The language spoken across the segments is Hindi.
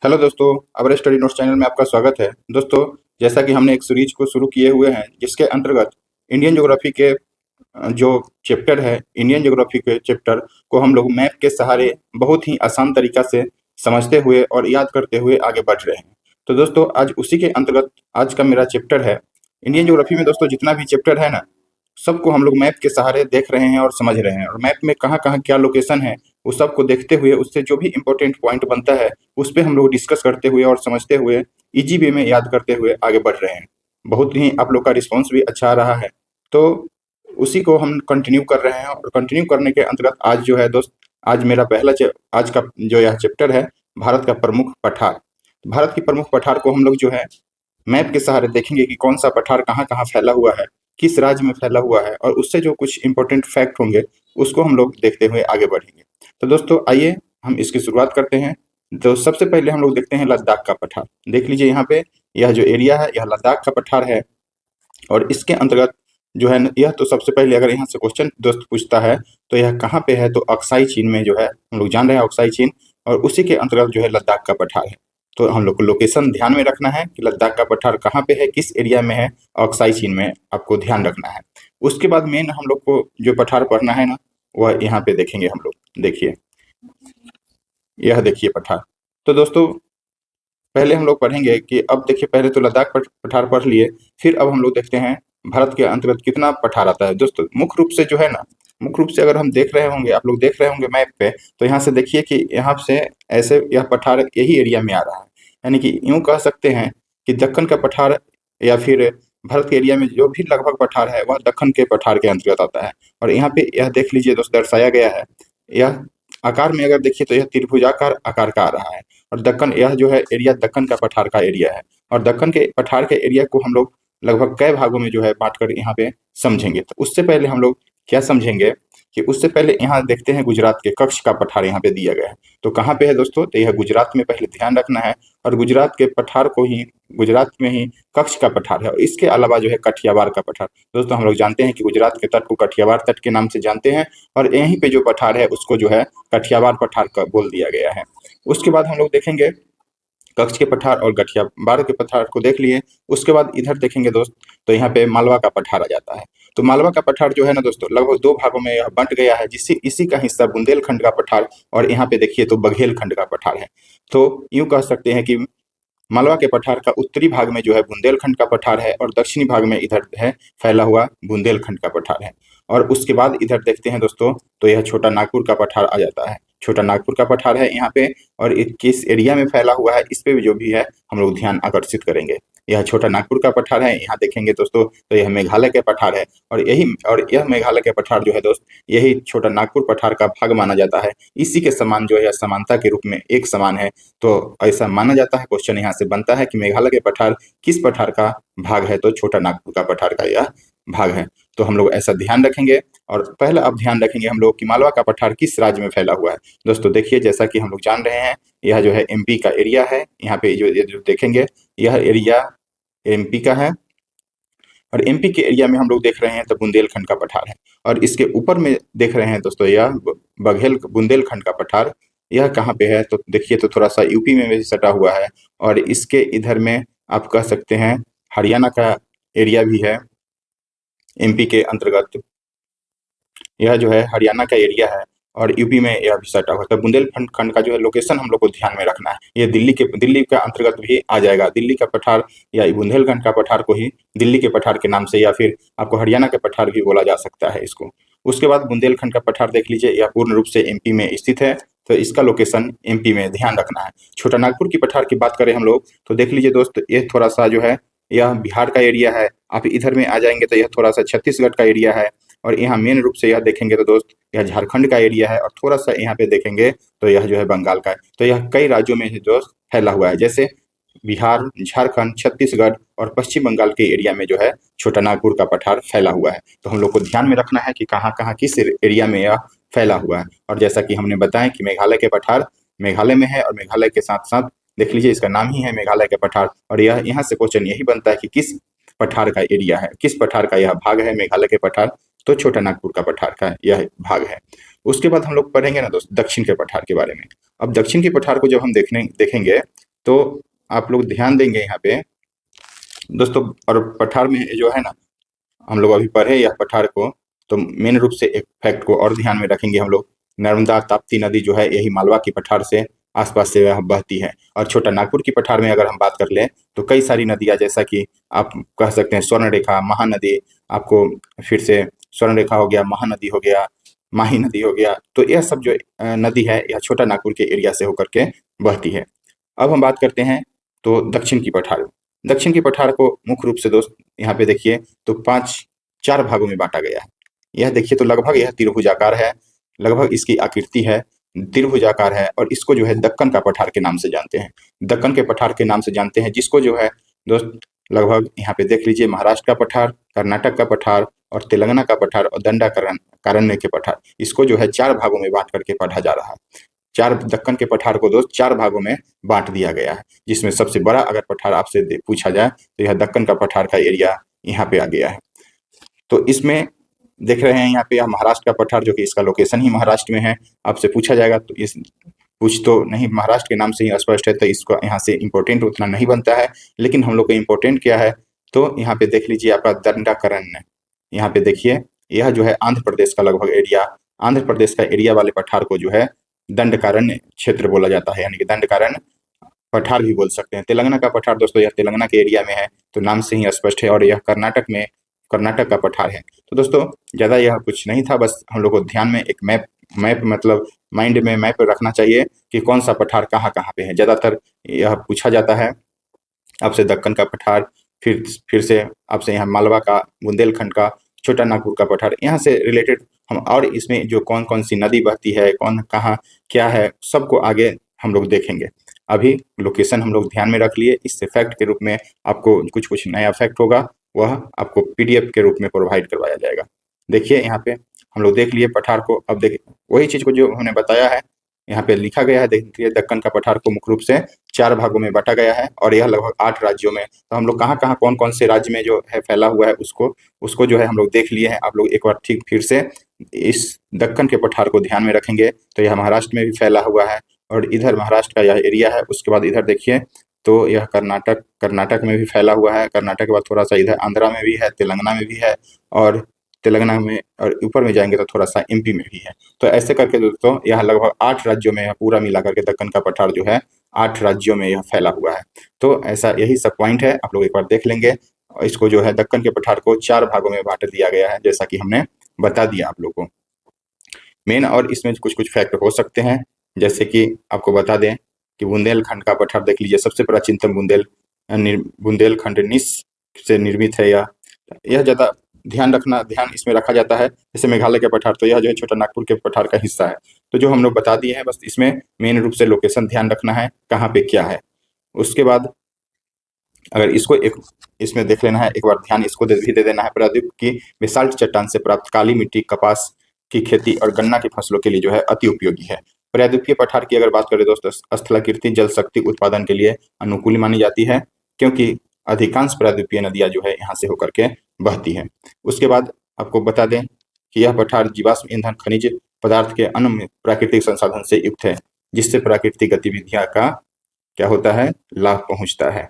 हेलो दोस्तों, अवर स्टडी नोट्स चैनल में आपका स्वागत है। दोस्तों, जैसा कि हमने एक सीरीज को शुरू किए हुए हैं जिसके अंतर्गत इंडियन ज्योग्राफी के जो चैप्टर है, इंडियन ज्योग्राफी के चैप्टर को हम लोग मैप के सहारे बहुत ही आसान तरीका से समझते हुए और याद करते हुए आगे बढ़ रहे हैं। तो दोस्तों, आज उसी के अंतर्गत आज का मेरा चैप्टर है। इंडियन ज्योग्राफी में दोस्तों जितना भी चैप्टर है ना, सबको हम लोग मैप के सहारे देख रहे हैं और समझ रहे हैं, और मैप में कहाँ कहाँ क्या लोकेशन है उस सब को देखते हुए उससे जो भी इम्पोर्टेंट पॉइंट बनता है उस पे हम लोग डिस्कस करते हुए और समझते हुए इजी वे में याद करते हुए आगे बढ़ रहे हैं। बहुत ही आप लोग का रिस्पॉन्स भी अच्छा आ रहा है, तो उसी को हम कंटिन्यू कर रहे हैं। और कंटिन्यू करने के अंतर्गत आज जो है दोस्त, आज मेरा आज का जो यह चैप्टर है, भारत का प्रमुख पठार। भारत की प्रमुख पठार को हम लोग जो है मैप के सहारे देखेंगे कि कौन सा पठार कहाँ कहाँ फैला हुआ है, किस राज्य में फैला हुआ है, और उससे जो कुछ इंपॉर्टेंट फैक्ट होंगे उसको हम लोग देखते हुए आगे बढ़ेंगे। तो दोस्तों आइए हम इसकी शुरुआत करते हैं। तो सबसे पहले हम लोग देखते हैं लद्दाख का पठार। देख लीजिए यहाँ पे, यह जो एरिया है यह लद्दाख का पठार है। और इसके अंतर्गत जो है यह तो सबसे पहले अगर यहाँ से क्वेश्चन दोस्त पूछता है तो यह कहाँ पे है, तो अक्साई चीन में जो है, हम लोग जान रहे हैं अक्साई चीन, और उसी के अंतर्गत जो है लद्दाख का पठार है। तो हम लोग को लोकेशन ध्यान में रखना है कि लद्दाख का पठार कहाँ पे है, किस एरिया में है, अक्साई चीन में आपको ध्यान रखना है। उसके बाद मेन हम लोग को जो पठार पढ़ना है ना, वह यहाँ पे देखेंगे हम लोग। देखिए, यह देखिए पठार। तो दोस्तों पहले हम लोग पढ़ेंगे कि अब देखिए, पहले तो लद्दाख पठार पढ़ लिए, फिर अब हम लोग देखते हैं भारत के अंतर्गत कितना पठार आता है। दोस्तों मुख्य रूप से जो है ना, मुख्य रूप से अगर हम देख रहे होंगे, आप लोग देख रहे होंगे मैप पे, तो यहाँ से देखिए कि यहाँ से ऐसे यह पठार यही एरिया में आ रहा है। यानी कि यूं कह सकते हैं कि दक्कन का पठार या फिर भारत के एरिया में जो भी लगभग पठार है वह दक्कन के पठार के अंतर्गत आता है। और यहाँ पे यह देख लीजिए दोस्त, दर्शाया गया है। यह आकार में अगर देखिए तो यह त्रिभुजाकार आकार का आ रहा है। और दक्कन, यह जो है एरिया दक्कन का पठार का एरिया है। और दक्कन के पठार के एरिया को हम लोग लगभग कई भागों में जो है बांट कर यहाँ पे समझेंगे। तो उससे पहले हम लोग क्या समझेंगे कि उससे पहले यहाँ देखते हैं गुजरात के कच्छ का पठार यहाँ पे दिया गया है। तो कहाँ पे है दोस्तों, तो यह गुजरात में पहले ध्यान रखना है। और गुजरात के पठार को ही, गुजरात में ही कच्छ का पठार है। और इसके अलावा जो है कठियावाड़ का पठार। दोस्तों हम लोग जानते हैं कि गुजरात के तट को कठियावाड़ तट के नाम से जानते हैं, और यहीं पे जो पठार है उसको जो है कठियावाड़ पठार का बोल दिया गया है। उसके बाद हम लोग देखेंगे कच्छ के पठार और गठियावाड़ के पठार को देख लिए। उसके बाद इधर देखेंगे दोस्त, तो यहाँ पे मालवा का पठार आ जाता है। तो मालवा का पठार जो है ना दोस्तों, लगभग दो भागों में यह बंट गया है, जिससे इसी का हिस्सा बुंदेलखंड का पठार, और यहाँ पे देखिए तो बघेलखंड का पठार है। तो यूं कह सकते हैं कि मालवा के पठार का उत्तरी भाग में जो है बुंदेलखंड का पठार है, और दक्षिणी भाग में इधर है फैला हुआ बुंदेलखंड का पठार है। और उसके बाद इधर देखते हैं दोस्तों, तो यह छोटा नागपुर का पठार आ जाता है। छोटा नागपुर का पठार है यहाँ पे, और किस एरिया में फैला हुआ है इस पे भी जो भी है हम लोग ध्यान आकर्षित करेंगे। यह छोटा नागपुर का पठार है। यहाँ देखेंगे दोस्तों, तो यह मेघालय के पठार है। और यह मेघालय के पठार जो है दोस्त, यही छोटा नागपुर पठार का भाग माना जाता है। इसी के समान जो है, समानता के रूप में एक समान है। तो ऐसा माना जाता है। क्वेश्चन यहाँ से बनता है कि मेघालय के पठार किस पठार का भाग है, तो छोटा नागपुर का पठार का यह भाग है। तो हम लोग ऐसा ध्यान रखेंगे। और पहला अब ध्यान रखेंगे हम लोग कि मालवा का पठार किस राज्य में फैला हुआ है। दोस्तों देखिए, जैसा कि हम लोग जान रहे हैं, यह जो है एमपी का एरिया है। यहाँ पे जो देखेंगे, यह एरिया एमपी का है। और एमपी के एरिया में हम लोग देख रहे हैं तो बुंदेलखंड का पठार है। और इसके ऊपर में देख रहे हैं दोस्तों, यह बघेल बुंदेलखंड का पठार यह कहाँ पे है, तो देखिए तो थोड़ा सा यूपी में भी सटा हुआ है। और इसके इधर में आप कह सकते हैं हरियाणा का एरिया भी है एमपी के अंतर्गत। यह जो है हरियाणा का एरिया है, और यूपी में यह भी सटा हुआ है। तो बुंदेलखंड खंड का जो है लोकेशन हम लोग को ध्यान में रखना है। ये दिल्ली का अंतर्गत भी आ जाएगा। दिल्ली का पठार या बुंदेलखंड का पठार को ही दिल्ली के पठार के नाम से, या फिर आपको हरियाणा के पठार भी बोला जा सकता है इसको। उसके बाद बुंदेलखंड का पठार देख लीजिए, यह पूर्ण रूप से एमपी में स्थित है। तो इसका लोकेशन एमपी में ध्यान रखना है। छोटा नागपुर की पठार की बात करें हम लोग, तो देख लीजिए दोस्त, ये थोड़ा सा जो है यह बिहार का एरिया है। आप इधर में आ जाएंगे तो यह थोड़ा सा छत्तीसगढ़ का एरिया है। और यहाँ मेन रूप से यह देखेंगे तो दोस्त, यह झारखंड का एरिया है। और थोड़ा सा यहाँ पे देखेंगे तो यह जो है बंगाल का है। तो यह कई राज्यों में दोस्त फैला हुआ है, जैसे बिहार, झारखंड, छत्तीसगढ़ और पश्चिम बंगाल के एरिया में जो है छोटा नागपुर का पठार फैला हुआ है। तो हम लोग को ध्यान में रखना है कि कहाँ कहाँ किस एरिया में यह फैला हुआ है। और जैसा कि हमने बताया कि मेघालय के पठार मेघालय में है, और मेघालय के साथ साथ देख लीजिए इसका नाम ही है मेघालय के पठार। और यह यहाँ से क्वेश्चन यही बनता है कि किस पठार का एरिया है, किस पठार का यह भाग है मेघालय के पठार, तो छोटा नागपुर का पठार का यह भाग है। उसके बाद हम लोग पढ़ेंगे ना दोस्त दक्षिण के पठार के बारे में। अब दक्षिण के पठार को जब हम देखेंगे, तो आप लोग ध्यान देंगे यहाँ पे दोस्तों। और पठार में जो है ना, हम लोग अभी पढ़े यह पठार को, तो मेन रूप से एक फैक्ट को और ध्यान में रखेंगे हम लोग। नर्मदा ताप्ती नदी जो है यही मालवा की पठार से आसपास से वह बहती है। और छोटा नागपुर की पठार में अगर हम बात कर लें तो कई सारी नदियां, जैसा कि आप कह सकते हैं स्वर्ण रेखा, महानदी, आपको फिर से स्वर्ण रेखा हो गया, महानदी हो गया, माही नदी हो गया, तो यह सब जो नदी है यह छोटा नागपुर के एरिया से होकर के बहती है। अब हम बात करते हैं तो दक्षिण की पठार। दक्षिण की पठार को मुख्य रूप से दोस्त यहाँ पे देखिए तो चार भागों में बांटा गया है। यह देखिए तो लगभग यह त्रिभुजाकार है, लगभग इसकी आकृति है त्रिभुजाकार है, और इसको जो है दक्कन का पठार के नाम से जानते हैं। दक्कन के पठार के नाम से जानते हैं, जिसको जो है दोस्त लगभग यहाँ पे देख लीजिए महाराष्ट्र का पठार, कर्नाटक का पठार और तेलंगाना का पठार और कारण्य के पठार, इसको जो है चार भागों में बांट करके पढ़ा जा रहा है। चार दक्कन के पठार को दोस्त चार भागों में बांट दिया गया है, जिसमें सबसे बड़ा अगर पठार आपसे पूछा जाए तो यह दक्कन का पठार का एरिया यहाँ पे आ गया है। तो इसमें देख रहे हैं यहाँ पे यह महाराष्ट्र का पठार, जो कि इसका लोकेशन ही महाराष्ट्र में है। आपसे पूछा जाएगा तो इस कुछ तो नहीं, महाराष्ट्र के नाम से ही स्पष्ट है, तो इसको यहाँ से इम्पोर्टेंट उतना नहीं बनता है। लेकिन हम लोग को इम्पोर्टेंट क्या है, तो यहाँ पे देख लीजिए आपका दंडाकरण्य, यहाँ पे देखिए यह जो है आंध्र प्रदेश का लगभग एरिया, आंध्र प्रदेश का एरिया वाले पठार को जो है दंडकारण्य क्षेत्र बोला जाता है, यानी कि दंडकारण्य पठार भी बोल सकते हैं। तेलंगाना का पठार दोस्तों यह तेलंगाना के एरिया में है, तो नाम से ही स्पष्ट है, और यह कर्नाटक का पठार है। तो दोस्तों ज़्यादा यह कुछ नहीं था, बस हम लोग को ध्यान में एक मैप मतलब माइंड में मैप रखना चाहिए कि कौन सा पठार कहाँ कहाँ पे है। ज़्यादातर यह पूछा जाता है आपसे दक्कन का पठार, फिर से आपसे यहाँ मालवा का, बुंदेलखंड का, छोटा नागपुर का पठार, यहाँ से रिलेटेड हम, और इसमें जो कौन कौन सी नदी बहती है, कौन कहाँ क्या है, सबको आगे हम लोग देखेंगे। अभी लोकेशन हम लोग ध्यान में रख लिए, इससे फैक्ट के रूप में आपको कुछ कुछ नया फैक्ट होगा, वह आपको पीडीएफ के रूप में प्रोवाइड करवाया जाएगा। देखिए यहाँ पे हम लोग देख लिए पठार को। अब देखिए वही चीज़ को जो हमने बताया है यहाँ पे लिखा गया है, देखिए दक्कन का पठार को मुख्य रूप से चार भागों में बांटा गया है, और यह लगभग 8 राज्यों में। तो हम लोग कहाँ कहाँ कौन कौन से राज्य में जो है फैला हुआ है उसको जो है हम लोग देख लिए हैं। आप लोग एक बार ठीक फिर से इस दक्कन के पठार को ध्यान में रखेंगे तो यह महाराष्ट्र में भी फैला हुआ है, और इधर महाराष्ट्र का यह एरिया है। उसके बाद इधर देखिए तो यह कर्नाटक में भी फैला हुआ है, कर्नाटक के बाद थोड़ा सा इधर आंध्रा में भी है, तेलंगाना में भी है, और तेलंगाना में और ऊपर में जाएंगे तो थोड़ा सा एमपी में भी है। तो ऐसे करके दोस्तों यह लगभग 8 राज्यों में, पूरा मिला करके दक्कन का पठार जो है 8 राज्यों में यह फैला हुआ है। तो ऐसा यही सब पॉइंट है, आप लोग एक बार देख लेंगे। और इसको जो है दक्कन के पठार को 4 भागों में बांट दिया गया है, जैसा कि हमने बता दिया आप लोग को मेन। और इसमें कुछ कुछ फैक्ट हो सकते हैं, जैसे कि आपको बता दें कि बुंदेलखंड का पठार देख लीजिए, सबसे प्राचीनतम बुंदेलखंड से निर्मित है। यह ज़्यादा ध्यान इसमें रखा जाता है। जैसे मेघालय के पठार, तो यह जो है छोटा नागपुर के पठार का हिस्सा है। तो जो हम लोग बता दिए हैं, बस इसमें मेन रूप से लोकेशन ध्यान रखना है, कहाँ पे क्या है। उसके बाद अगर इसमें देख लेना है एक बार, ध्यान इसको भी दे देना है। प्रायद्वीप की बेसाल्ट चट्टान से प्राप्त काली मिट्टी कपास की खेती और गन्ना की फसलों के लिए जो है अति उपयोगी है। प्रायद्वीपीय पठार की अगर बात करें दोस्तों, स्थलाकृति जल शक्ति उत्पादन के लिए अनुकूल मानी जाती है, क्योंकि अधिकांश प्रायद्वीपीय नदियां जो है यहाँ से होकर के बहती है। उसके बाद आपको बता दें कि यह पठार जीवाश्म ईंधन, खनिज पदार्थ के अन्य प्राकृतिक संसाधन से युक्त है, जिससे प्राकृतिक गतिविधियां का क्या होता है, लाभ पहुंचता है।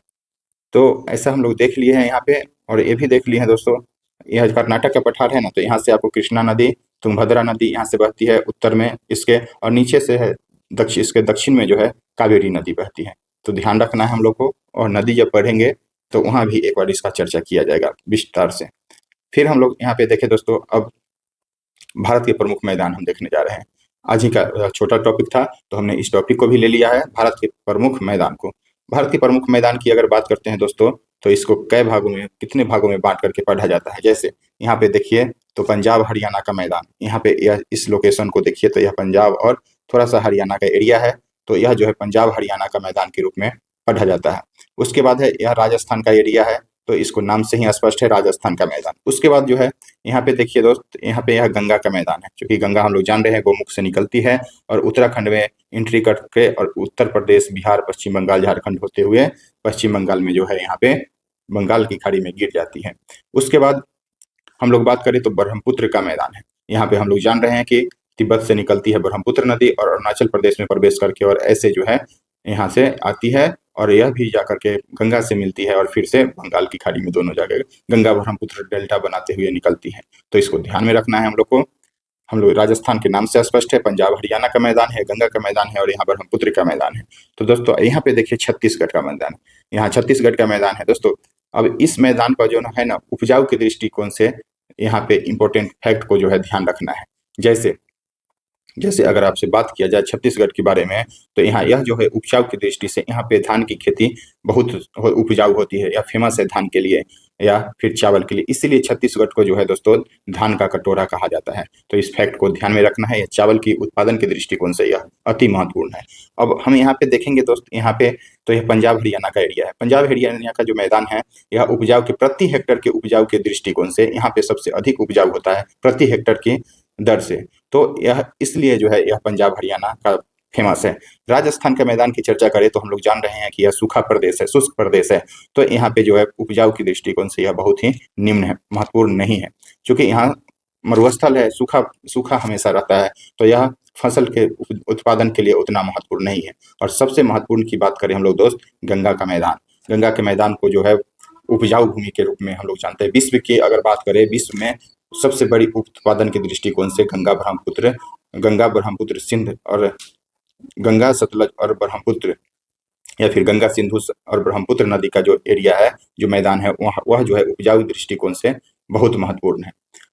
तो ऐसा हम लोग देख लिए हैं यहाँ पे। और ये भी देख लिए हैं दोस्तों, यह कर्नाटक का पठार है ना, तो यहाँ से आपको कृष्णा नदी, तुंगभद्रा नदी यहाँ से बहती है उत्तर में इसके, और नीचे से है इसके दक्षिण में जो है कावेरी नदी बहती है। तो ध्यान रखना है हम लोग को, और नदी जब पढ़ेंगे तो वहाँ भी एक बार इसका चर्चा किया जाएगा विस्तार से। फिर हम लोग यहाँ पे देखें दोस्तों, अब भारत के प्रमुख मैदान हम देखने जा रहे हैं। आज ही का छोटा टॉपिक था, तो हमने इस टॉपिक को भी ले लिया है, भारत के प्रमुख मैदान को। भारत के प्रमुख मैदान की अगर बात करते हैं दोस्तों, तो इसको कितने भागों में बांट करके पढ़ा जाता है। जैसे यहाँ पे देखिए तो पंजाब हरियाणा का मैदान, यहाँ पे इस लोकेशन को देखिए तो यह पंजाब और थोड़ा सा हरियाणा का एरिया है, तो यह जो है पंजाब हरियाणा का मैदान के रूप में पढ़ा जाता है। उसके बाद है यह राजस्थान का एरिया है, तो इसको नाम से ही स्पष्ट है, राजस्थान का मैदान। उसके बाद जो है यहाँ पे देखिए दोस्त, यहाँ पे यह गंगा का मैदान है, क्योंकि गंगा हम लोग जान रहे हैं गोमुख से निकलती है, और उत्तराखंड में एंट्री करके और उत्तर प्रदेश, बिहार, पश्चिम बंगाल, झारखंड होते हुए पश्चिम बंगाल में जो है यहाँ पे बंगाल की खाड़ी में गिर जाती है। उसके बाद हम लोग बात करें तो ब्रह्मपुत्र का मैदान है। यहाँ पे हम लोग जान रहे हैं कि तिब्बत से निकलती है ब्रह्मपुत्र नदी, और अरुणाचल प्रदेश में प्रवेश करके और ऐसे जो है यहाँ से आती है और यह भी जाकर के गंगा से मिलती है और फिर से बंगाल की खाड़ी में दोनों जगह गंगा ब्रह्मपुत्र डेल्टा बनाते हुए निकलती है। तो इसको ध्यान में रखना है हम लोग को। हम लोग राजस्थान के नाम से स्पष्ट है, पंजाब हरियाणा का मैदान है, गंगा का मैदान है और यहाँ ब्रह्मपुत्र का मैदान है। तो दोस्तों यहाँ पे देखिए छत्तीसगढ़ का मैदान, यहाँ छत्तीसगढ़ का मैदान है दोस्तों। अब इस मैदान पर जो है ना उपजाऊ के दृष्टिकोण से यहाँ पे इंपॉर्टेंट फैक्ट को जो है ध्यान रखना है। जैसे जैसे अगर आपसे बात किया जाए छत्तीसगढ़ के बारे में, तो यहाँ यह जो है उपजाऊ की दृष्टि से यहाँ पे धान की खेती बहुत उपजाऊ होती है, या फेमस है धान के लिए या फिर चावल के लिए, इसीलिए छत्तीसगढ़ को जो है दोस्तों धान का कटोरा कहा जाता है। तो इस फैक्ट को ध्यान में रखना है, यह चावल की उत्पादन के दृष्टिकोण से यह अति महत्वपूर्ण है। अब हम यहाँ पे देखेंगे दोस्त, यहाँ पे तो यह पंजाब हरियाणा का एरिया है। पंजाब हरियाणा का जो मैदान है यह उपजाऊ के प्रति हेक्टर के उपजाऊ के दृष्टिकोण से यहाँ पे सबसे अधिक उपजाऊ होता है प्रति हेक्टर की दर से। तो यह इसलिए जो है यह पंजाब हरियाणा का फेमस है। राजस्थान के मैदान की चर्चा करें तो हम लोग जान रहे हैं कि यह सूखा प्रदेश है, शुष्क प्रदेश है। तो यहाँ पे जो है उपजाऊ की दृष्टिकोण से यह बहुत ही निम्न है, महत्वपूर्ण नहीं है। क्योंकि यहाँ मरुस्थल है, सूखा सूखा हमेशा रहता है, तो यह फसल के उत्पादन के लिए उतना महत्वपूर्ण नहीं है। और सबसे महत्वपूर्ण की बात करें हम लोग दोस्त, गंगा का मैदान। गंगा के मैदान को जो है उपजाऊ भूमि के रूप में हम लोग जानते हैं। विश्व की अगर बात करें, विश्व में सबसे बड़ी उत्पादन के दृष्टिकोण से गंगा ब्रह्मपुत्र सिंध और गंगा सतलज और ब्रह्मपुत्र, या फिर गंगा सिंधु और ब्रह्मपुत्र नदी का जो एरिया है, जो मैदान है, वह जो है उपजाऊ दृष्टिकोण से बहुत महत्वपूर्ण है।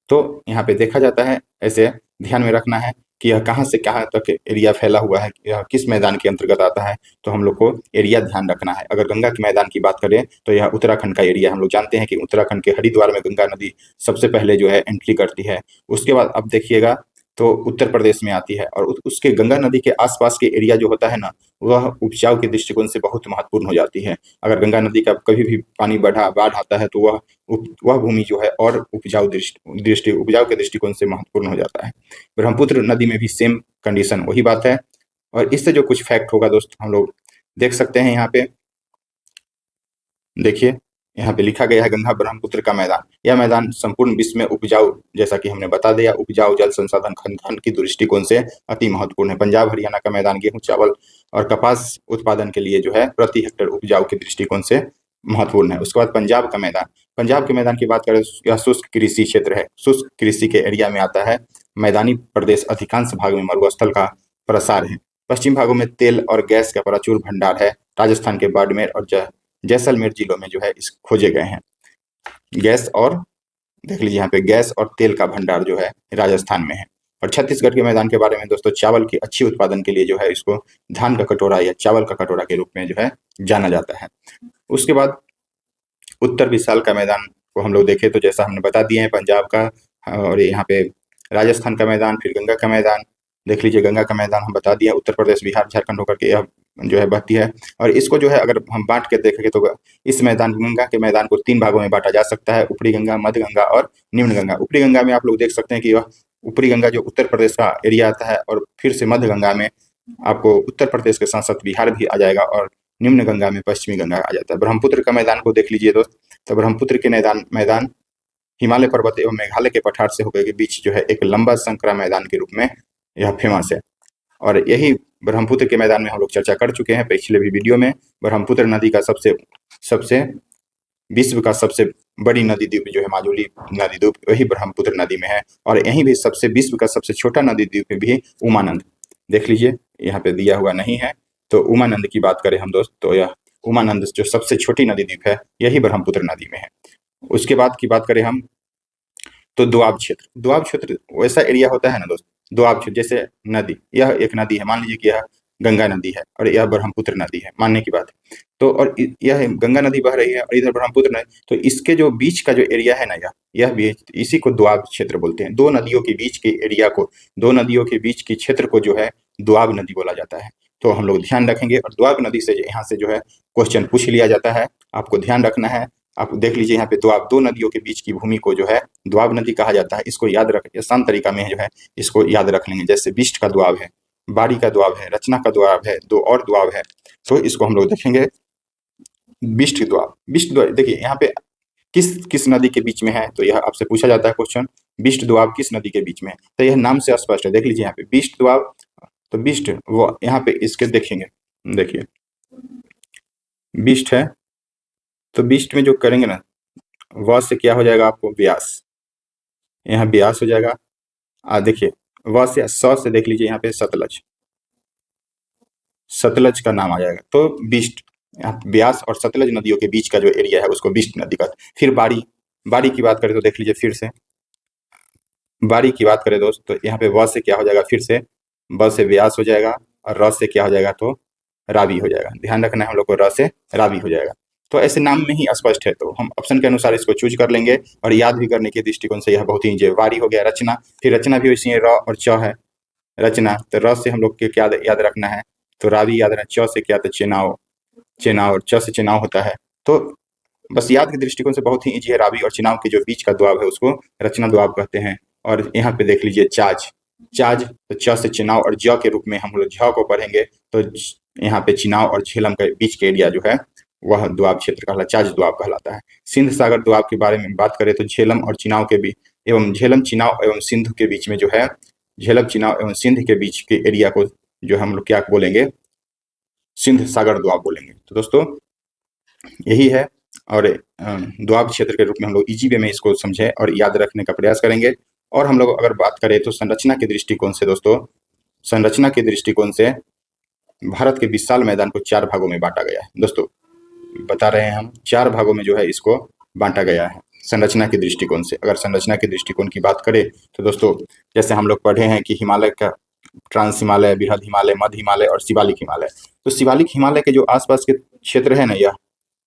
तो यहाँ पे देखा जाता है, ऐसे ध्यान में रखना है कि यह कहाँ से कहाँ तक एरिया फैला हुआ है, यह किस मैदान के अंतर्गत आता है। तो हम लोग को एरिया ध्यान रखना है। अगर गंगा के मैदान की बात करें तो यह उत्तराखंड का एरिया। हम लोग जानते हैं कि उत्तराखंड के हरिद्वार में गंगा नदी सबसे पहले जो है एंट्री करती है। उसके बाद अब देखिएगा तो उत्तर प्रदेश में आती है, और उसके गंगा नदी के आसपास के एरिया जो होता है ना, वह उपजाऊ के दृष्टिकोण से बहुत महत्वपूर्ण हो जाती है। अगर गंगा नदी का कभी भी पानी बाढ़ आता है तो वह भूमि जो है और उपजाऊ उपजाऊ के दृष्टिकोण से महत्वपूर्ण हो जाता है। ब्रह्मपुत्र नदी में भी सेम कंडीशन वही बात है। और इससे जो कुछ फैक्ट होगा दोस्त हम लोग देख सकते हैं। यहाँ पे देखिए, यहाँ पे लिखा गया है गंगा ब्रह्मपुत्र का मैदान। यह मैदान संपूर्ण विश्व में उपजाऊ, जैसा कि हमने बता दिया, उपजाऊ जल संसाधन खान की दृष्टिकोण से अति महत्वपूर्ण है। पंजाब हरियाणा का मैदान गेहूं, चावल और कपास उत्पादन के लिए जो है प्रति हेक्टेयर उपजाऊ के दृष्टिकोण से महत्वपूर्ण है। उसके बाद पंजाब का मैदान, पंजाब के मैदान की बात करें, यह शुष्क कृषि क्षेत्र है, शुष्क कृषि के एरिया में आता है। मैदानी प्रदेश, अधिकांश भाग में मरुस्थल का प्रसार है। पश्चिम भागों में तेल और गैस का प्रचुर भंडार है। राजस्थान के बाड़मेर और जैसलमेर जिलों में जो है इस खोजे गए हैं गैस, और देख लीजिए यहाँ पे गैस और तेल का भंडार जो है राजस्थान में है। और छत्तीसगढ़ के मैदान के बारे में दोस्तों, चावल की अच्छी उत्पादन के लिए जो है इसको धान का कटोरा या चावल का कटोरा के रूप में जो है जाना जाता है। उसके बाद उत्तर विशाल का मैदान को हम लोग देखें तो जैसा हमने बता दिए हैं पंजाब का, और यहाँ पे राजस्थान का मैदान, फिर गंगा का मैदान देख लीजिए। गंगा का मैदान हम बता दिया, उत्तर प्रदेश, बिहार, झारखंड होकर के यह जो है बहती है। और इसको जो है अगर हम बांट के देखेंगे तो इस मैदान, गंगा के मैदान को 3 भागों में बांटा जा सकता है: ऊपरी गंगा, मध्य गंगा और निम्न गंगा। ऊपरी गंगा में आप लोग देख सकते हैं कि वह ऊपरी गंगा जो उत्तर प्रदेश का एरिया आता है, और फिर से मध्य गंगा में आपको उत्तर प्रदेश के साथ साथ बिहार भी आ जाएगा, और निम्न गंगा में पश्चिमी गंगा आ जाता है। ब्रह्मपुत्र का मैदान को देख लीजिए दोस्त, तो ब्रह्मपुत्र के मैदान हिमालय पर्वत एवं मेघालय के पठार से होकर के बीच जो है एक लंबा संकरा मैदान के रूप में यह फेमस है। और यही ब्रह्मपुत्र के मैदान में हम लोग चर्चा कर चुके हैं पिछले भी वीडियो में। ब्रह्मपुत्र नदी का सबसे विश्व का सबसे बड़ी नदी द्वीप जो है माजुली नदी द्वीप, वही ब्रह्मपुत्र नदी में है। और यहीं भी विश्व का सबसे छोटा नदी द्वीप भी उमानंद, देख लीजिए यहाँ पे दिया हुआ नहीं है। तो उमानंद की बात करें हम दोस्त, तो यह उमानंद जो सबसे छोटी नदी द्वीप है, यही ब्रह्मपुत्र नदी में है। उसके बाद की बात करें हम तो दोआब क्षेत्र वैसा एरिया होता है ना दोस्त, दोआब क्षेत्र, जैसे नदी, यह एक नदी है, मान लीजिए कि यह गंगा नदी है और यह ब्रह्मपुत्र नदी है, मानने की बात है। तो और यह गंगा नदी बह रही है और इधर ब्रह्मपुत्र नदी, तो इसके जो बीच का जो एरिया है ना, यह भी, इसी को दोआब क्षेत्र बोलते हैं। दो नदियों के बीच के एरिया को, दो नदियों के बीच के क्षेत्र को जो है दोआब नदी बोला जाता है। तो हम लोग ध्यान रखेंगे। और दोआब नदी से यहाँ से जो है क्वेश्चन पूछ लिया जाता है, आपको ध्यान रखना है। आप देख लीजिए यहाँ पे दो नदियों के बीच की भूमि को जो है दोआब नदी कहा जाता है। इसको याद रख, आसान तरीका में जो है इसको याद रख लेंगे। जैसे बिष्ट का दोआब है, बाड़ी का दोआब है, रचना का दोआब है, दो और दोआब है। तो इसको हम लोग देखेंगे बिष्ट दोआब। देखिए यहाँ पे किस नदी के बीच में है, तो यह आपसे पूछा जाता है क्वेश्चन, बिष्ट दोआब किस नदी के बीच में है। तो यह नाम से स्पष्ट है, देख लीजिए यहाँ पे बिष्ट दोआब। तो बिष्ट वो यहाँ पे इसके देखेंगे, देखिए बिस्ट है, तो बिस्ट में जो करेंगे ना, व से क्या हो जाएगा आपको ब्यास, यहाँ ब्यास हो जाएगा। देखिए व से से देख लीजिए यहाँ पे सतलज, सतलज का नाम आ जाएगा। तो बिस्ट, यहाँ ब्यास और सतलज नदियों के बीच का जो एरिया है उसको बिस्ट नदी का। फिर बारी, बारी की बात करें तो देख लीजिए फिर से, बारी की बात करें दोस्त, तो यहाँ पे व से क्या हो जाएगा, फिर से ब से व्यास हो जाएगा, और र से क्या हो जाएगा, तो रावी हो जाएगा। ध्यान रखना है हम लोग को, र से रावी हो जाएगा। तो ऐसे नाम में ही स्पष्ट है, तो हम ऑप्शन के अनुसार इसको चूज कर लेंगे। और याद भी करने के दृष्टिकोण से यह बहुत ही ईजी। वारी हो गया, रचना, फिर रचना भी वैसी है, र और च है रचना, तो र से हम लोग को क्या याद रखना है, तो रावी याद रखना। च से क्या, तो चेनाव, चेनाव, और च से चेनाव होता है। तो बस याद के दृष्टिकोण से बहुत ही ईजी है। रावी और चेनाव के जो बीच का द्वाब है उसको रचना द्वाब कहते हैं। और यहाँ पे देख लीजिए चाज, चाज, तो च से चुनाव और ज के रूप में हम लोग झ को पढ़ेंगे, तो यहाँ पे चिनाव और झेलम के बीच के एरिया जो है वह द्वाब क्षेत्र कहलाता है, चाज द्वाब कहलाता है। सिंध सागर द्वाब के बारे में बात करें तो झेलम और चिनाव के बीच, एवं झेलम चिनाव एवं सिंध के बीच में जो है, झेलम चिनाव एवं सिंध के बीच के एरिया को जो हम लोग क्या बोलेंगे, सिंध सागर द्वाब बोलेंगे। तो दोस्तों यही है, और द्वाब क्षेत्र के रूप में हम लोग इजी वे में इसको समझें और याद रखने का प्रयास करेंगे। और हम लोग अगर बात करें तो संरचना के दृष्टिकोण से दोस्तों, संरचना के दृष्टिकोण से भारत के विशाल मैदान को 4 भागों में बांटा गया है। दोस्तों बता रहे हैं हम, 4 भागों में जो है इसको बांटा गया है संरचना के दृष्टिकोण से। अगर संरचना के दृष्टिकोण की बात करें तो दोस्तों, जैसे हम लोग पढ़े हैं कि हिमालय का ट्रांस हिमालय, बृहद हिमालय, मध्य हिमालय और शिवालिक हिमालय। तो शिवालिक हिमालय के जो आसपास के क्षेत्र है ना,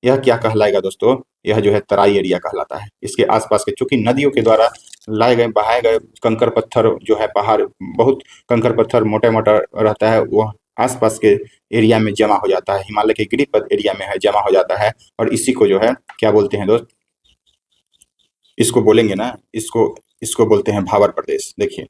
यह क्या कहलाएगा दोस्तों, यह जो है तराई एरिया कहलाता है। इसके आसपास के, चूंकि नदियों के द्वारा लाए गए, बहाए गए कंकर पत्थर जो है, पहाड़ बहुत कंकर पत्थर मोटा मोटा रहता है, वह आसपास के एरिया में जमा हो जाता है, हिमालय के गिरिपद एरिया में है जमा हो जाता है। और इसी को जो है क्या बोलते हैं दोस्त, इसको बोलेंगे ना, इसको इसको बोलते हैं भावर प्रदेश। देखिए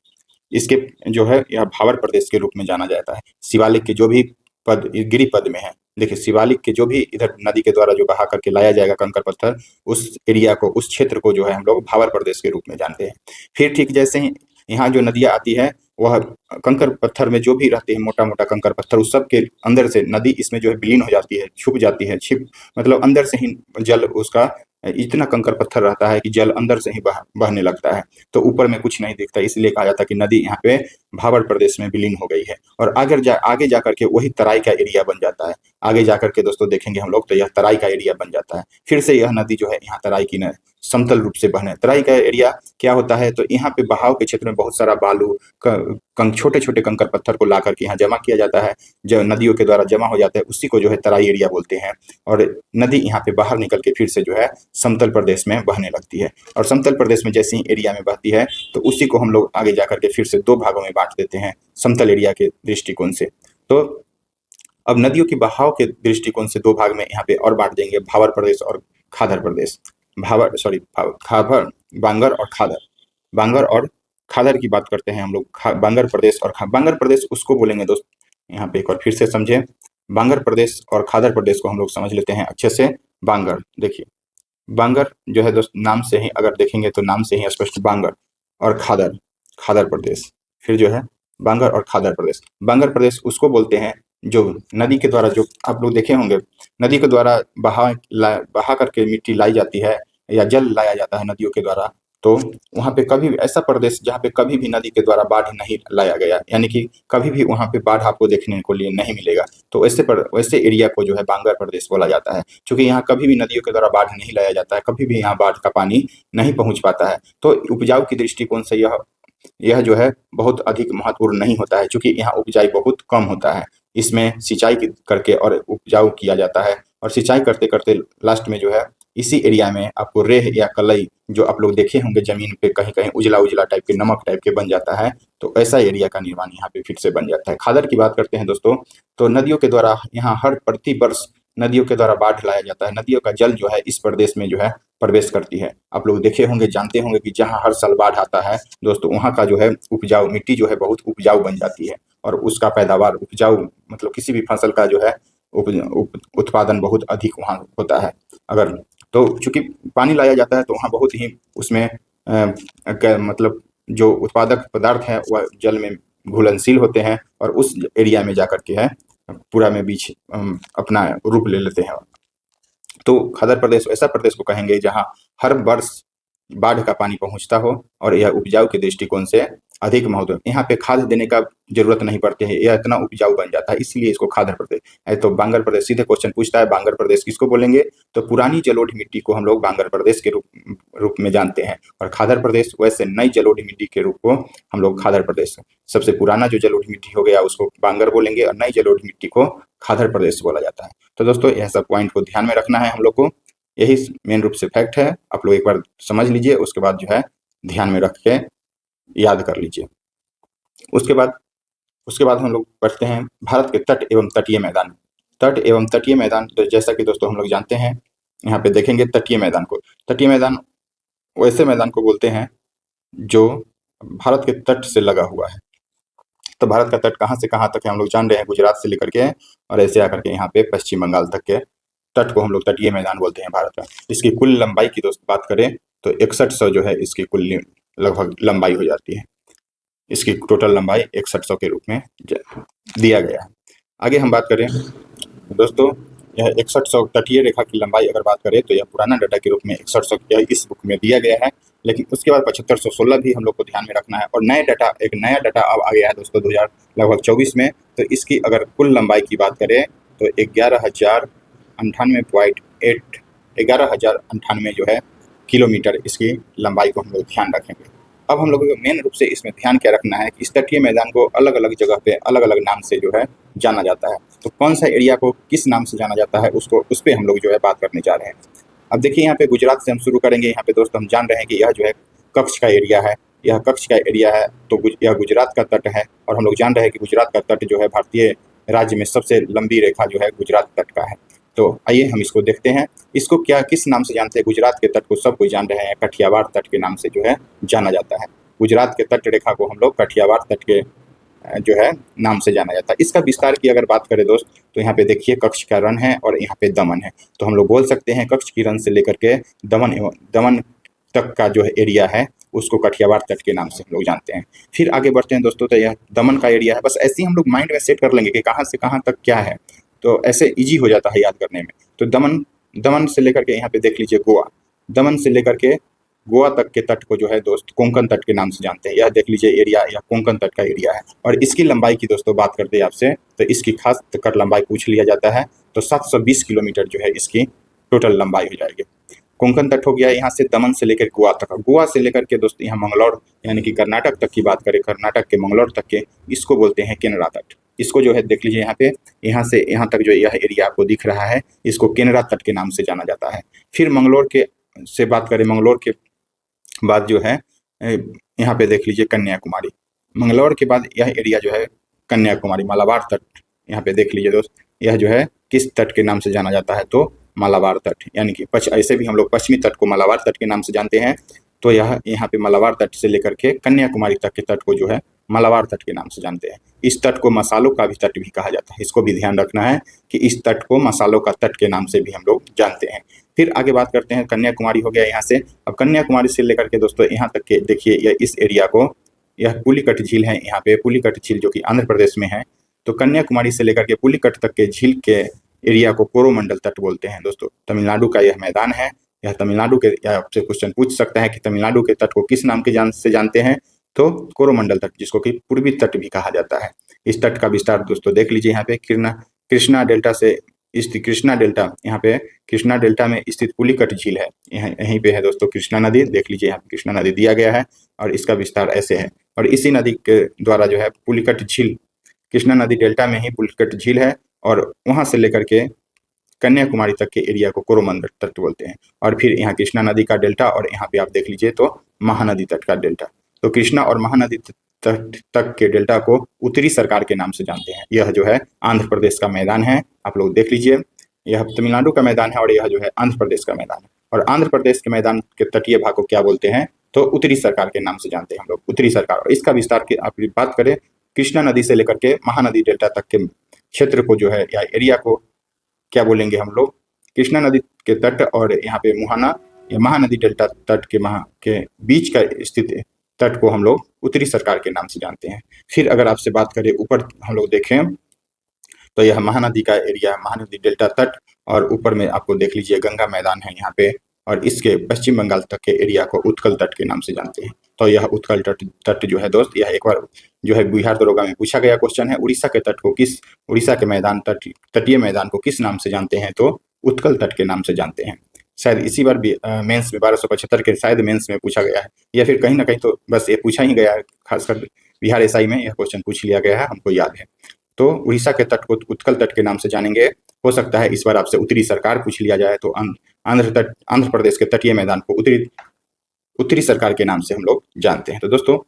इसके जो है यह भावर प्रदेश के रूप में जाना जाता है। शिवालिक के जो भी पद गिरिपद में है, देखिए शिवालिक के जो भी इधर नदी के द्वारा जो बहा करके लाया जाएगा कंकर पत्थर, उस एरिया को, उस क्षेत्र को जो है हम लोग भावर प्रदेश के रूप में जानते हैं। फिर ठीक जैसे ही यहाँ जो नदियाँ आती है, वह कंकर पत्थर में जो भी रहते हैं, मोटा मोटा कंकर पत्थर, उस सब के अंदर से नदी इसमें जो है विलीन हो जाती है, छुप जाती है, छिप मतलब अंदर से ही जल उसका, इतना कंकर पत्थर रहता है कि जल अंदर से ही बहने लगता है, तो ऊपर में कुछ नहीं दिखता। इसलिए कहा जाता है कि नदी यहाँ पे भावर प्रदेश में विलीन हो गई है। और आगे जा करके वही तराई का एरिया बन जाता है। आगे जा करके दोस्तों देखेंगे हम लोग, तो यह तराई का एरिया बन जाता है। फिर से यह नदी जो है यहाँ तराई की न समतल रूप से बहने, तराई का एरिया क्या होता है, तो यहाँ पे बहाव के क्षेत्र में बहुत सारा बालू, छोटे छोटे कंकर पत्थर को ला करके यहाँ जमा किया जाता है, जो नदियों के द्वारा जमा हो जाता है, उसी को जो है तराई एरिया बोलते हैं। और नदी यहाँ पे बाहर निकल के फिर से जो है समतल प्रदेश में बहने लगती है। और समतल प्रदेश में जैसे ही एरिया में बहती है, तो उसी को हम लोग आगे जा करके फिर से 2 भागों में बांट देते हैं समतल एरिया के दृष्टिकोण से। तो अब नदियों की बहाव के दृष्टिकोण से 2 भाग में यहाँ पे और बांट देंगे, भावर प्रदेश और खादर प्रदेश। खाबर, बांगर और खादर। बांगर और खादर की बात करते हैं हम लोग। बांगर प्रदेश और बांगर प्रदेश उसको बोलेंगे दोस्त, यहाँ पे एक बार फिर से समझे, बांगर प्रदेश और खादर प्रदेश को हम लोग समझ लेते हैं अच्छे से। बांगर, देखिए बांगर जो है दोस्त, नाम से ही अगर देखेंगे तो नाम से ही स्पष्ट, बांगर और खादर, खादर प्रदेश। फिर जो है बांगर और खादर प्रदेश। बांगर प्रदेश उसको बोलते हैं जो नदी के द्वारा, जो आप लोग देखे होंगे, नदी के द्वारा बहा करके मिट्टी लाई जाती है या जल लाया जाता है नदियों के द्वारा। तो वहाँ पे कभी भी ऐसा प्रदेश जहाँ पे कभी भी नदी के द्वारा बाढ़ नहीं लाया गया, यानी कि कभी भी वहाँ पे बाढ़ आपको देखने को लिए नहीं मिलेगा, तो वैसे एरिया को जो है बांगर प्रदेश बोला जाता है। क्योंकि यहाँ कभी भी नदियों के द्वारा बाढ़ नहीं लाया जाता है, कभी भी यहाँ बाढ़ का पानी नहीं पहुँच पाता है, तो उपजाऊ की दृष्टिकोण से यह जो है बहुत अधिक महत्वपूर्ण नहीं होता है, क्योंकि यहाँ उपजाई बहुत कम होता है। इसमें सिंचाई करके और उपजाऊ किया जाता है, और सिंचाई करते करते लास्ट में जो है इसी एरिया में आपको रेह या कलई, जो आप लोग देखे होंगे जमीन पे कहीं कहीं उजला उजला टाइप के, नमक टाइप के बन जाता है, तो ऐसा एरिया का निर्माण यहाँ पे फिर से बन जाता है। खादर की बात करते हैं दोस्तों, तो नदियों के द्वारा यहाँ हर प्रति वर्ष नदियों के द्वारा बाढ़ लाया जाता है। नदियों का जल जो है इस प्रदेश में जो है प्रवेश करती है। आप लोग देखे होंगे, जानते होंगे कि जहाँ हर साल बाढ़ आता है दोस्तों, वहाँ का जो है उपजाऊ मिट्टी जो है बहुत उपजाऊ बन जाती है, और उसका पैदावार उपजाऊ, मतलब किसी भी फसल का जो है उत्पादन बहुत अधिक वहाँ होता है। अगर तो चूंकि पानी लाया जाता है, तो वहाँ बहुत ही उसमें मतलब जो उत्पादक पदार्थ है वह जल में घुलनशील होते हैं, और उस एरिया में जाकर के है पूरा में बीज अपना रूप ले लेते हैं। तो खादर प्रदेश ऐसा प्रदेश को कहेंगे जहां हर वर्ष बाढ़ का पानी पहुंचता हो और यह उपजाऊ के दृष्टिकोण से अधिक महत्व, यहाँ पे खाद देने का जरूरत नहीं पड़ती है, यह इतना उपजाऊ बन जाता है, इसलिए इसको खादर प्रदेश है। तो बांगर प्रदेश सीधे क्वेश्चन पूछता है, बांगर प्रदेश किसको बोलेंगे? तो पुरानी जलोढ़ मिट्टी को हम लोग बांगर प्रदेश के रूप में जानते हैं, और खादर प्रदेश वैसे नई जलोढ़ मिट्टी के रूप को हम लोग खादर प्रदेश, सबसे पुराना जो जलोढ़ मिट्टी हो गया उसको बांगर बोलेंगे, और नई जलोढ़ मिट्टी को खादर प्रदेश बोला जाता है। तो दोस्तों यह सब पॉइंट को ध्यान में रखना है हम लोग को, यही मेन रूप से फैक्ट है, आप लोग एक बार समझ लीजिए, उसके बाद जो है ध्यान में रख के याद कर लीजिए। उसके बाद हम लोग पढ़ते हैं भारत के तट एवं तटीय मैदान। तट एवं तटीय मैदान, तो जैसा कि दोस्तों हम लोग जानते हैं, यहाँ पे देखेंगे तटीय मैदान को। तटीय मैदान वैसे मैदान को बोलते हैं जो भारत के तट से लगा हुआ है। तो भारत का तट कहाँ से कहाँ तक है हम लोग जान रहे हैं, गुजरात से लेकर के और ऐसे आकर के यहाँ पे पश्चिम बंगाल तक के तट को हम लोग तटीय मैदान बोलते हैं भारत का। इसकी कुल लंबाई की दोस्त बात करें तो 6100 जो है इसकी कुल लगभग लंबाई हो जाती है। इसकी टोटल लंबाई 6100 के रूप में दिया गया है। आगे हम बात करें दोस्तों, यह 6100 तटीय रेखा की लंबाई अगर बात करें तो यह पुराना डाटा के रूप में 6100 इस बुक में दिया गया है, लेकिन उसके बाद 7516 भी हम लोग को ध्यान में रखना है। और एक नया डाटा अब आ गया है दोस्तों 2024 में। तो इसकी अगर कुल लंबाई की बात करें तो 11,098 जो है किलोमीटर इसकी लंबाई को हम लोग ध्यान रखेंगे। अब हम लोगों को मेन रूप से इसमें ध्यान क्या रखना है कि इस तटीय मैदान को अलग अलग जगह पे अलग अलग नाम से जो है जाना जाता है। तो कौन सा एरिया को किस नाम से जाना जाता है उस पर हम लोग जो है बात करने जा रहे हैं। अब देखिए यहाँ पे गुजरात से हम शुरू करेंगे। यहाँ पे दोस्तों हम जान रहे हैं कि यह जो है कच्छ का एरिया है, यह कच्छ का एरिया है, तो यह गुजरात का तट है। और हम लोग जान रहे हैं कि गुजरात का तट जो है भारतीय राज्य में सबसे लंबी रेखा जो है गुजरात तट का है। तो आइए हम इसको देखते हैं, इसको किस नाम से जानते हैं। गुजरात के तट को सब कोई जान रहे हैं, कठियावाड़ तट के नाम से जो है जाना जाता है। गुजरात के तट रेखा को हम लोग कठियावाड़ तट के जो है नाम से जाना जाता है। इसका विस्तार की अगर बात करें दोस्त तो यहाँ पे देखिए कच्छ का रण है और यहाँ पे दमन है। तो हम लोग बोल सकते हैं कच्छ की रण से लेकर के दमन तक का जो है एरिया है उसको कठियावाड़ तट के नाम से हम लोग जानते हैं। फिर आगे बढ़ते हैं दोस्तों, तो यह दमन का एरिया है। बस ऐसे ही हम लोग माइंड में सेट कर लेंगे कि कहाँ से कहाँ तक क्या है, तो ऐसे इजी हो जाता है याद करने में। तो दमन से लेकर के यहाँ पे देख लीजिए गोवा, दमन से लेकर के गोवा तक के तट को जो है दोस्त कोंकण तट के नाम से जानते हैं। यह देख लीजिए एरिया, यह कोंकण तट का एरिया है। और इसकी लंबाई की दोस्तों बात करते हैं आपसे, तो इसकी खास कर लंबाई पूछ लिया जाता है, तो 720 किलोमीटर जो है इसकी टोटल लंबाई हो जाएगी। कोंकण तट हो गया यहाँ से दमन से लेकर गोवा तक। गोवा से लेकर के दोस्त यहाँ मंगलौर यानी कि कर्नाटक तक की बात करें, कर्नाटक के मंगलौर तक के, इसको बोलते हैं केनरा तट। इसको जो है देख लीजिए यहाँ पे, यहाँ से यहाँ तक जो यह एरिया आपको दिख रहा है इसको केनरा तट के नाम से जाना जाता है। फिर मंगलौर के से बात करें, मंगलौर के बाद जो है यहाँ पे देख लीजिए कन्याकुमारी। मंगलौर के बाद यह एरिया जो है कन्याकुमारी, मालाबार तट। यहाँ पे देख लीजिए दोस्त, यह जो है किस तट के नाम से जाना जाता है, तो मालाबार तट, यानी कि ऐसे भी हम लोग पश्चिमी तट को मालाबार तट के नाम से जानते हैं। तो यह यहाँ पे मालाबार तट से लेकर के कन्याकुमारी तक के तट को जो है मालाबार तट के नाम से जानते हैं। इस तट को मसालों का भी तट भी कहा जाता है, इसको भी ध्यान रखना है कि इस तट को मसालों का तट के नाम से भी हम लोग जानते हैं। फिर आगे बात करते हैं, कन्याकुमारी हो गया यहाँ से। अब कन्याकुमारी से लेकर के दोस्तों यहाँ तक के देखिए, यह इस एरिया को, यह पुलिकट झील है यहाँ पे, पुलिकट झील जो कि आंध्र प्रदेश में है। तो कन्याकुमारी से लेकर के पुलिकट तक के झील के एरिया को कोरोमंडल तट बोलते हैं दोस्तों। तमिलनाडु का यह मैदान है, यह तमिलनाडु के, या आपसे क्वेश्चन पूछ सकता है कि तमिलनाडु के तट को किस नाम के से जानते हैं, तो कोरोमंडल तट, जिसको कि पूर्वी तट भी कहा जाता है। इस तट का विस्तार दोस्तों देख लीजिए, यहाँ पे कृष्णा डेल्टा से स्थित कृष्णा डेल्टा, यहाँ पे कृष्णा डेल्टा में स्थित पुलिकट झील है, यहीं पे है दोस्तों कृष्णा नदी। देख लीजिए यहाँ पे कृष्णा नदी दिया गया है और इसका विस्तार ऐसे है। और इसी नदी के द्वारा जो है पुलिकट झील, कृष्णा नदी डेल्टा में ही पुलिकट झील है, और वहां से लेकर के कन्याकुमारी तक के एरिया को कोरोमंडल तट बोलते हैं। और फिर यहाँ कृष्णा नदी का डेल्टा, और यहाँ पे आप देख लीजिए तो महानदी तट का डेल्टा। तो कृष्णा और महानदी तक के डेल्टा को उत्तरी सरकार के नाम से जानते हैं। यह जो है आंध्र प्रदेश का मैदान है, आप लोग देख लीजिए, यह तमिलनाडु का मैदान है और यह जो है आंध्र प्रदेश का मैदान है। और आंध्र प्रदेश के मैदान के तटीय भाग को क्या बोलते हैं, तो उत्तरी सरकार के नाम से जानते हैं हम लोग, उत्तरी सरकार। और इसका विस्तार की आप बात करें, कृष्णा नदी से लेकर के महानदी डेल्टा तक के क्षेत्र को जो है, या एरिया को क्या बोलेंगे हम लोग, कृष्णा नदी के तट और यहाँ पे मुहाना या महानदी डेल्टा तट के बीच का स्थित तट को हम लोग उत्तरी सरकार के नाम से जानते हैं। फिर अगर आपसे बात करें ऊपर हम लोग देखें तो यह महानदी का एरिया, महानदी डेल्टा तट और ऊपर में आपको देख लीजिए गंगा मैदान है यहाँ पे, और इसके पश्चिम बंगाल तक के एरिया को उत्कल तट के नाम से जानते हैं। तो यह उत्कल तट तट जो है दोस्त, यह एक बार जो है बिहार दरोगा में पूछा गया क्वेश्चन है। उड़ीसा के तट को किस उड़ीसा के मैदान तटीय मैदान को किस नाम से जानते हैं? तो उत्कल तट के नाम से जानते हैं। शायद इसी बार भी मेंस में 1275 के शायद मेंस में पूछा गया है, या फिर कहीं ना कहीं तो बस ये पूछा ही गया है, खासकर बिहार एसआई में यह क्वेश्चन पूछ लिया गया है, हमको याद है। तो उड़ीसा के तट को उत्कल तट के नाम से जानेंगे। हो सकता है इस बार आपसे उत्तरी सरकार पूछ लिया जाए, तो आंध्र प्रदेश के तटीय मैदान को उत्तरी सरकार के नाम से हम लोग जानते हैं। तो दोस्तों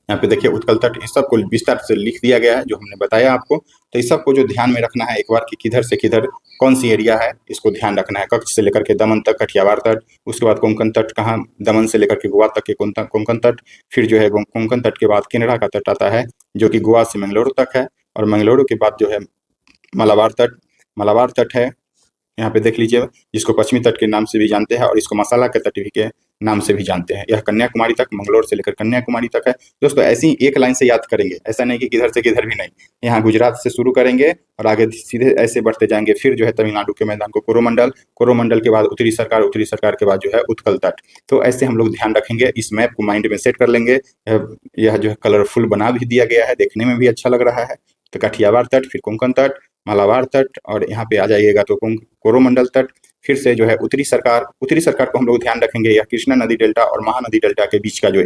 यहाँ पे देखिए उत्कल तट, इस सब को विस्तार से लिख दिया गया है जो हमने बताया आपको। तो इस सब को जो ध्यान में रखना है एक बार कि किधर से किधर कौन सी एरिया है, इसको ध्यान रखना है। कच्छ से लेकर के दमन तक कठियावाड़ तट, उसके बाद कोंकण तट कहाँ, दमन से लेकर के गोवा तक के कोंकण तट, फिर जो है कोंकण तट के बाद केनरा का तट आता है जो कि गोवा से मंगलुरु तक है, और मंगलुरु के बाद जो है मलाबार तट है यहाँ पे देख लीजिए, जिसको पश्चिमी तट के नाम से भी जानते हैं, और इसको मसाला के तट भी के नाम से भी जानते हैं। यह कन्याकुमारी तक, मंगलोर से लेकर कन्याकुमारी तक है। दोस्तों ऐसी ही एक लाइन से याद करेंगे, ऐसा नहीं कि किधर से किधर भी नहीं। यहाँ गुजरात से शुरू करेंगे और आगे सीधे ऐसे बढ़ते जाएंगे। फिर जो है तमिलनाडु के मैदान को कोरोमंडल के बाद उत्तरी सरकार के बाद जो है उत्कल तट। तो ऐसे हम लोग ध्यान रखेंगे, इस मैप को माइंड में सेट कर लेंगे। यह जो है कलरफुल बना भी दिया गया है, देखने में भी अच्छा लग रहा है। तो कठियावाड़ तट, फिर कोंकण तट, मालाबार तट, और यहाँ पे आ जाइएगा तो कोरोमंडल तट। फिर से जो है उत्तरी सरकार को हम लोग ध्यान रखेंगे। यह कृष्णा नदी डेल्टा और महानदी डेल्टा के बीच का जो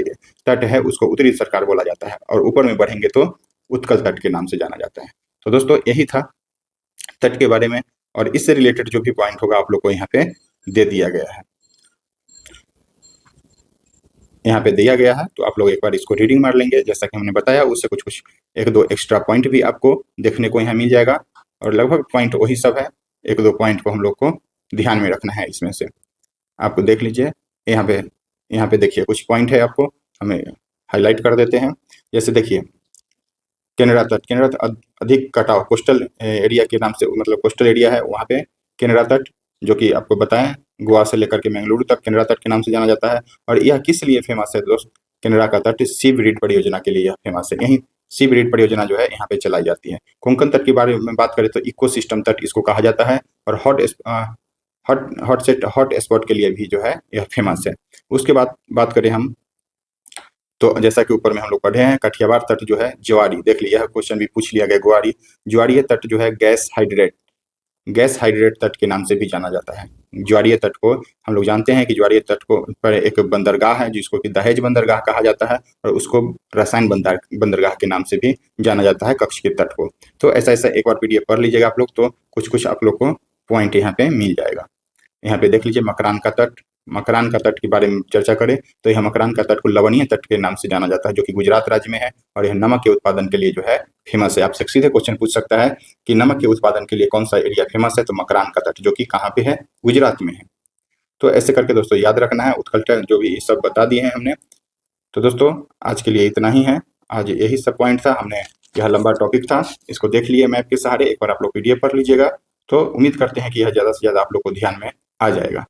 तट है उसको उत्तरी सरकार बोला जाता है, और ऊपर में बढ़ेंगे तो उत्कल तट के नाम से जाना जाता है। तो दोस्तों यही था तट के बारे में, और इससे रिलेटेड जो भी पॉइंट होगा आप लोग को यहाँ पे दे दिया गया है। यहाँ पे दिया गया है, तो आप लोग एक बार इसको रीडिंग मार लेंगे। जैसा कि हमने बताया उससे कुछ एक दो एक्स्ट्रा पॉइंट भी आपको देखने को यहाँ मिल जाएगा, और लगभग पॉइंट वही सब है। एक दो पॉइंट को हम लोग को ध्यान में रखना है इसमें से। आपको देख लीजिए यहाँ पे देखिए कुछ पॉइंट है, आपको हमें हाईलाइट कर देते हैं। जैसे देखिए केनरा तट अधिक कटाव कोस्टल एरिया के नाम से, मतलब कोस्टल एरिया है वहाँ पे केनरा तट, जो कि आपको बताएं गोवा से लेकर के मंगलुरु तक केनरा तट के नाम से जाना जाता है। और यह किस लिए फेमस है दोस्त? केनरा का तट सी ग्रिड परियोजना के लिए यह फेमस है। यही सी ग्रिड परियोजना जो है यहाँ पे चलाई जाती है। कोंकण तट के बारे में बात करें तो इकोसिस्टम तट इसको कहा जाता है, और हॉट स्पॉट के लिए भी जो है यह फेमस है। उसके बाद बात करें हम, तो जैसा कि ऊपर में हम लोग पढ़े हैं, कठियावाड़ तट जो है ज्वारी, देख लिया, क्वेश्चन भी पूछ लिया गया। ज्वारीय तट जो है गैस हाइड्रेट तट के नाम से भी जाना जाता है। ज्वारीय तट को हम लोग जानते हैं कि ज्वारीय तट को पर एक बंदरगाह है जिसको कि दहेज बंदरगाह कहा जाता है, और उसको रसायन बंदरगाह के नाम से भी जाना जाता है कच्छ के तट को। तो ऐसा एक बार पीडीएफ पढ़ लीजिएगा आप लोग, तो कुछ आप लोग को पॉइंट यहाँ पे मिल जाएगा। यहाँ पे देख लीजिए मकरान का तट के बारे में चर्चा करें तो यह मकरान का तट को लवणीय तट के नाम से जाना जाता है, जो कि गुजरात राज्य में है, और यह नमक के उत्पादन के लिए जो है फेमस है। आपसे सीधे क्वेश्चन पूछ सकता है कि नमक के उत्पादन के लिए कौन सा एरिया फेमस है, तो मकरान का तट, जो कि कहाँ पे है, गुजरात में है। तो ऐसे करके दोस्तों याद रखना है। उत्कल तट जो भी सब बता दिए हैं हमने। तो दोस्तों आज के लिए इतना ही है, आज यही सब पॉइंट था। हमने यह लंबा टॉपिक था, इसको देख लिए मैप के सहारे, एक बार आप लोग पीडीएफ पढ़ लीजिएगा। तो उम्मीद करते हैं कि यह ज़्यादा से ज़्यादा आप लोग को ध्यान में आ जाएगा।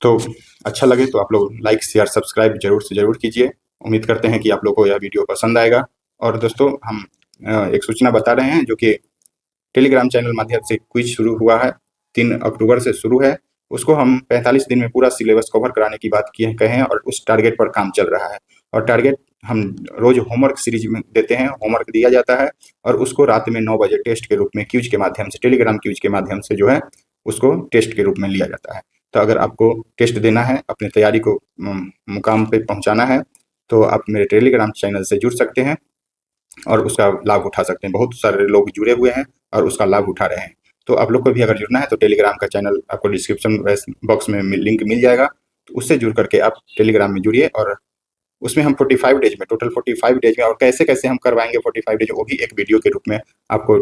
तो अच्छा लगे तो आप लोग लाइक शेयर सब्सक्राइब जरूर से जरूर कीजिए। उम्मीद करते हैं कि आप लोग को यह वीडियो पसंद आएगा। और दोस्तों हम एक सूचना बता रहे हैं, जो कि टेलीग्राम चैनल माध्यम से क्विज शुरू हुआ है, 3 अक्टूबर से शुरू है। उसको हम 45 दिन में पूरा सिलेबस कवर कराने की बात कहे हैं, और उस टारगेट पर काम चल रहा है। और टारगेट हम रोज होमवर्क सीरीज में देते हैं, होमवर्क दिया जाता है, और उसको रात में 9 बजे टेस्ट के रूप में क्यूज के माध्यम से, टेलीग्राम क्यूज के माध्यम से जो है उसको टेस्ट के रूप में लिया जाता है। तो अगर आपको टेस्ट देना है, अपनी तैयारी को मुकाम पे पहुंचाना है, तो आप मेरे टेलीग्राम चैनल से जुड़ सकते हैं और उसका लाभ उठा सकते हैं। बहुत सारे लोग जुड़े हुए हैं और उसका लाभ उठा रहे हैं। तो आप लोग को भी अगर जुड़ना है तो टेलीग्राम का चैनल आपको डिस्क्रिप्शन बॉक्स में लिंक मिल जाएगा, तो उससे जुड़ करके आप टेलीग्राम में जुड़िए। और उसमें हम 45 डेज में, टोटल 45 डेज में, और कैसे कैसे हम करवाएंगे 45 डेज, वो भी एक वीडियो के रूप में आपको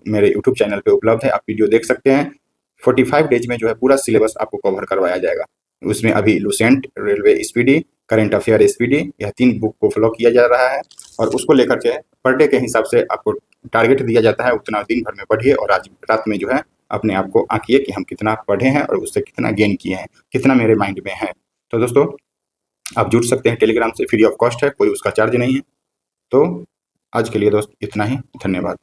मेरे यूट्यूब चैनल पे उपलब्ध है, आप वीडियो देख सकते हैं। 45 डेज में जो है पूरा सिलेबस आपको कवर करवाया जाएगा। उसमें अभी Lucent, railway speedy, current affair speedy, यह 3 बुक को फॉलो किया जा रहा है, और उसको लेकर के पर डे के हिसाब से आपको टारगेट दिया जाता है। उतना दिन भर में पढ़िए, और आज रात में जो है अपने आप को आंकिए कि हम कितना पढ़े हैं और उससे कितना गेन किए हैं, कितना मेरे माइंड में है। तो दोस्तों आप जुड़ सकते हैं टेलीग्राम से, फ्री ऑफ कॉस्ट है, कोई उसका चार्ज नहीं है। तो आज के लिए दोस्त इतना ही, धन्यवाद।